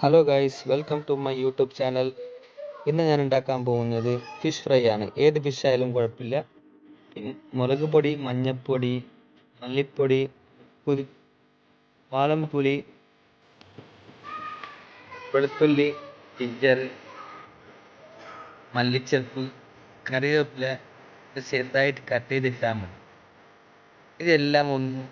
Hello guys, welcome to my YouTube channel. ഇന്ന് ഞാൻ ഉണ്ടാക്കാൻ പോകുന്നത് ഫിഷ് ഫ്രൈ ആണ്. ഏത് ഫിഷ് ആയാലും കുഴപ്പമില്ല. മുളക് പൊടി, മഞ്ഞൾപ്പൊടി, മല്ലിപ്പൊടി, വാളംപുളി, വെളുത്തുള്ളി, ജിഞ്ചർ, മല്ലിച്ചപ്പ്, കറിവേപ്പില ചെറുതായിട്ട് കട്ട് ചെയ്തിട്ടാൽ മതി. ഇതെല്ലാം ഒന്ന്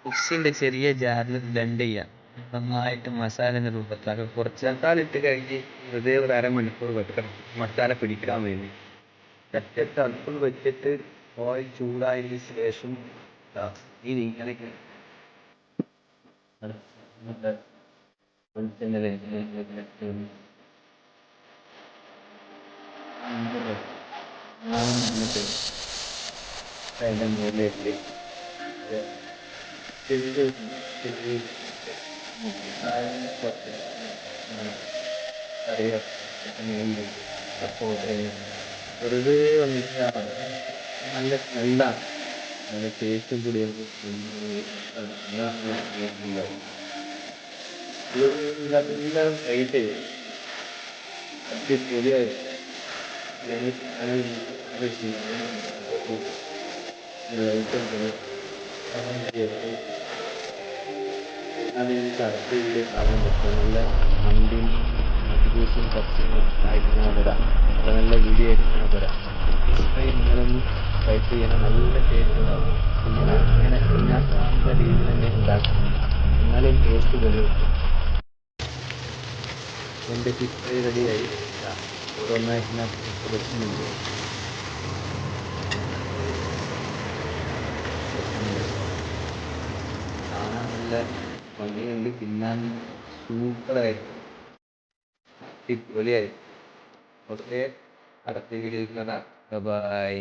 മിക്സിൻ്റെ ചെറിയ ജാറിൽ ബ്ലെൻഡ് ചെയ്യാം. നന്നായിട്ട് മസാലയുടെ രൂപത്തിലാക്കുക. കുറച്ച് മസാല ഇട്ട് കഴിഞ്ഞ് വെറുതെ ഒരു അരമണിക്കൂർ വെക്കണം മസാല പിടിക്കാൻ വേണ്ടി. ചട്ടിയിട്ട് അടുപ്പിൽ വെച്ചിട്ട് ഓയിൽ ചൂടായതിന് ശേഷം ഇത് ഇങ്ങനെ വെറുതെ വന്നിട്ട് നല്ല സ്മെല്ലാണ്. നല്ല ടേസ്റ്റും കൂടിയാണ്. ഇതെല്ലാം റേറ്റ് അടിപൊളിയായി നല്ല മന്തിയും മന്തിയും കുറച്ച് ആയിട്ട് ഞാൻ വരാം. അത് നല്ല വീഡിയോ ആയിട്ട് ഞാൻ വരാം. നിങ്ങളൊന്ന് ട്രൈ ചെയ്യണം. നല്ല ടേസ്റ്റ് ഉണ്ടാവും. ഇങ്ങനെ ഞാൻ കാണുന്ന രീതിയിൽ തന്നെ ഉണ്ടാക്കണം, എന്നാലും ടേസ്റ്റ് വരും. എൻ്റെ ഫിഷ് ഫ്രൈ റെഡിയായി. ഓരോന്നായിട്ട് ഞാൻ വെക്കുന്നുണ്ട്. കാണാൻ നല്ല ഭംഗിയുണ്ട്, തിന്നാൻ സൂപ്പറായിട്ട് അടിപൊളിയായി. ഓക്കെ, അടുത്ത വീഡിയോയിൽ കാണാം. ബൈ.